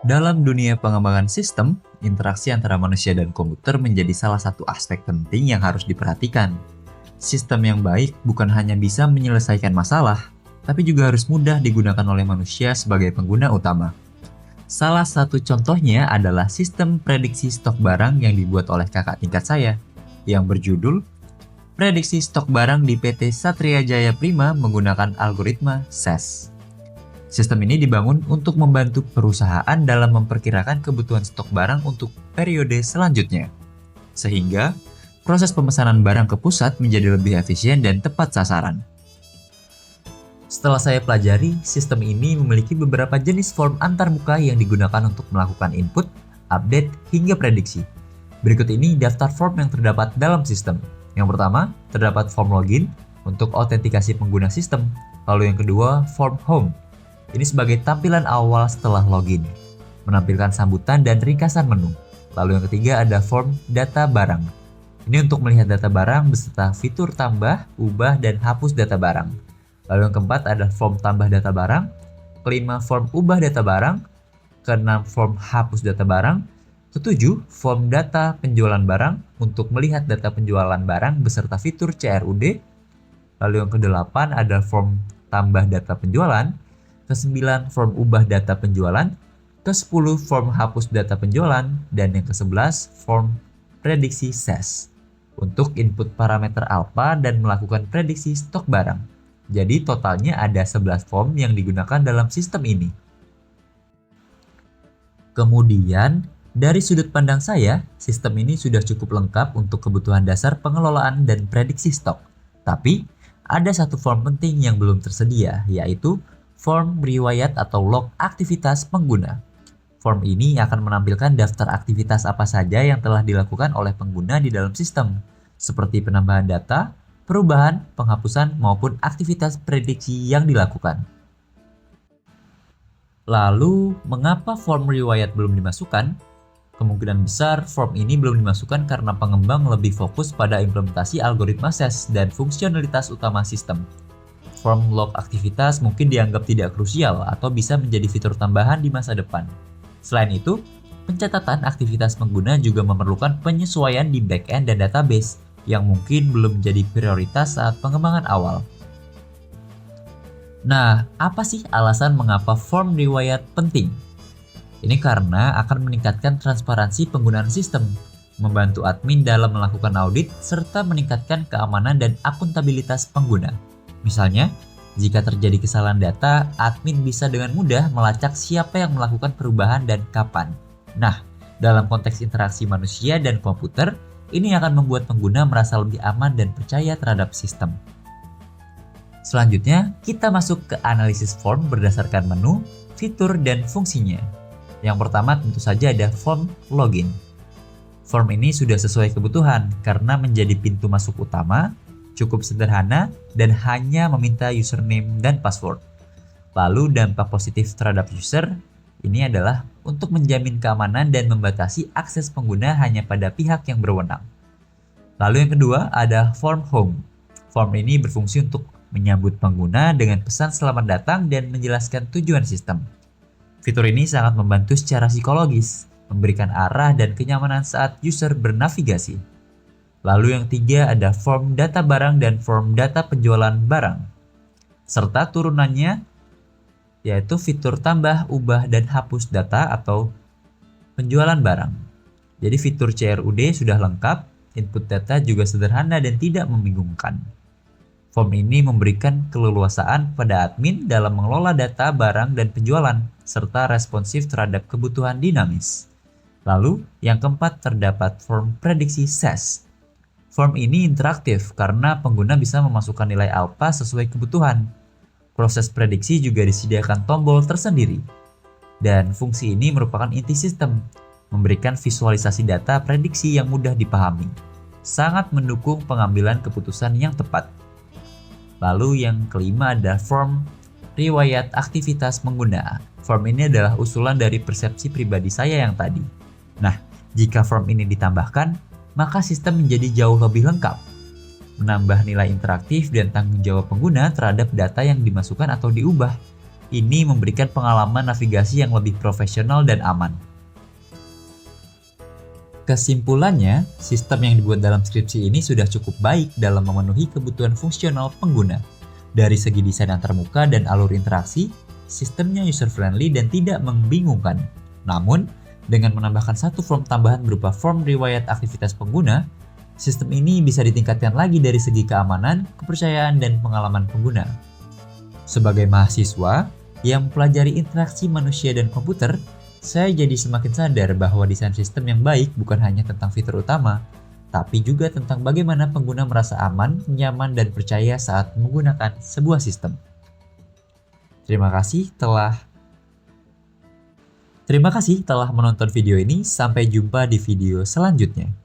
Dalam dunia pengembangan sistem, interaksi antara manusia dan komputer menjadi salah satu aspek penting yang harus diperhatikan. Sistem yang baik bukan hanya bisa menyelesaikan masalah, tapi juga harus mudah digunakan oleh manusia sebagai pengguna utama. Salah satu contohnya adalah sistem prediksi stok barang yang dibuat oleh kakak tingkat saya, yang berjudul Prediksi Stok Barang di PT Satria Jaya Prima menggunakan algoritma SES. Sistem ini dibangun untuk membantu perusahaan dalam memperkirakan kebutuhan stok barang untuk periode selanjutnya. Sehingga, proses pemesanan barang ke pusat menjadi lebih efisien dan tepat sasaran. Setelah saya pelajari, sistem ini memiliki beberapa jenis form antarmuka yang digunakan untuk melakukan input, update, hingga prediksi. Berikut ini daftar form yang terdapat dalam sistem. Yang pertama, terdapat form login untuk autentikasi pengguna sistem. Lalu yang kedua, form home. Ini sebagai tampilan awal setelah login, menampilkan sambutan dan ringkasan menu. Lalu yang ketiga ada form data barang. Ini untuk melihat data barang beserta fitur tambah, ubah, dan hapus data barang. Lalu yang keempat ada form tambah data barang. Kelima, form ubah data barang. Keenam, form hapus data barang. Ketujuh, form data penjualan barang untuk melihat data penjualan barang beserta fitur CRUD. Lalu yang kedelapan ada form tambah data penjualan. Ke-9 form ubah data penjualan, ke-10 form hapus data penjualan, dan yang ke-11 form prediksi SES untuk input parameter alpha dan melakukan prediksi stok barang. Jadi totalnya ada 11 form yang digunakan dalam sistem ini. Kemudian, dari sudut pandang saya, sistem ini sudah cukup lengkap untuk kebutuhan dasar pengelolaan dan prediksi stok. Tapi, ada satu form penting yang belum tersedia, yaitu form riwayat atau log aktivitas pengguna. Form ini akan menampilkan daftar aktivitas apa saja yang telah dilakukan oleh pengguna di dalam sistem, seperti penambahan data, perubahan, penghapusan, maupun aktivitas prediksi yang dilakukan. Lalu, mengapa form riwayat belum dimasukkan? Kemungkinan besar form ini belum dimasukkan karena pengembang lebih fokus pada implementasi algoritma SES dan fungsionalitas utama sistem. Form log aktivitas mungkin dianggap tidak krusial atau bisa menjadi fitur tambahan di masa depan. Selain itu, pencatatan aktivitas pengguna juga memerlukan penyesuaian di backend dan database yang mungkin belum menjadi prioritas saat pengembangan awal. Nah, apa sih alasan mengapa form riwayat penting? Ini karena akan meningkatkan transparansi penggunaan sistem, membantu admin dalam melakukan audit, serta meningkatkan keamanan dan akuntabilitas pengguna. Misalnya, jika terjadi kesalahan data, admin bisa dengan mudah melacak siapa yang melakukan perubahan dan kapan. Nah, dalam konteks interaksi manusia dan komputer, ini akan membuat pengguna merasa lebih aman dan percaya terhadap sistem. Selanjutnya, kita masuk ke analisis form berdasarkan menu, fitur, dan fungsinya. Yang pertama tentu saja ada form login. Form ini sudah sesuai kebutuhan karena menjadi pintu masuk utama, cukup sederhana, dan hanya meminta username dan password. Lalu dampak positif terhadap user ini adalah untuk menjamin keamanan dan membatasi akses pengguna hanya pada pihak yang berwenang. Lalu yang kedua ada form home. Form ini berfungsi untuk menyambut pengguna dengan pesan selamat datang dan menjelaskan tujuan sistem. Fitur ini sangat membantu secara psikologis, memberikan arah dan kenyamanan saat user bernavigasi. Lalu yang tiga ada form data barang dan form data penjualan barang. Serta turunannya yaitu fitur tambah, ubah, dan hapus data atau penjualan barang. Jadi fitur CRUD sudah lengkap, input data juga sederhana dan tidak membingungkan. Form ini memberikan keleluasaan pada admin dalam mengelola data barang dan penjualan, serta responsif terhadap kebutuhan dinamis. Lalu yang keempat terdapat form prediksi SES. Form ini interaktif karena pengguna bisa memasukkan nilai alpha sesuai kebutuhan. Proses prediksi juga disediakan tombol tersendiri. Dan fungsi ini merupakan inti sistem, memberikan visualisasi data prediksi yang mudah dipahami. Sangat mendukung pengambilan keputusan yang tepat. Lalu yang kelima ada form riwayat aktivitas pengguna. Form ini adalah usulan dari persepsi pribadi saya yang tadi. Nah, jika form ini ditambahkan, maka sistem menjadi jauh lebih lengkap, menambah nilai interaktif dan tanggung jawab pengguna terhadap data yang dimasukkan atau diubah. Ini memberikan pengalaman navigasi yang lebih profesional dan aman. Kesimpulannya, sistem yang dibuat dalam skripsi ini sudah cukup baik dalam memenuhi kebutuhan fungsional pengguna. Dari segi desain antarmuka dan alur interaksi, sistemnya user-friendly dan tidak membingungkan. Namun, dengan menambahkan satu form tambahan berupa form riwayat aktivitas pengguna, sistem ini bisa ditingkatkan lagi dari segi keamanan, kepercayaan, dan pengalaman pengguna. Sebagai mahasiswa yang mempelajari interaksi manusia dan komputer, saya jadi semakin sadar bahwa desain sistem yang baik bukan hanya tentang fitur utama, tapi juga tentang bagaimana pengguna merasa aman, nyaman, dan percaya saat menggunakan sebuah sistem. Terima kasih telah menonton video ini. Sampai jumpa di video selanjutnya.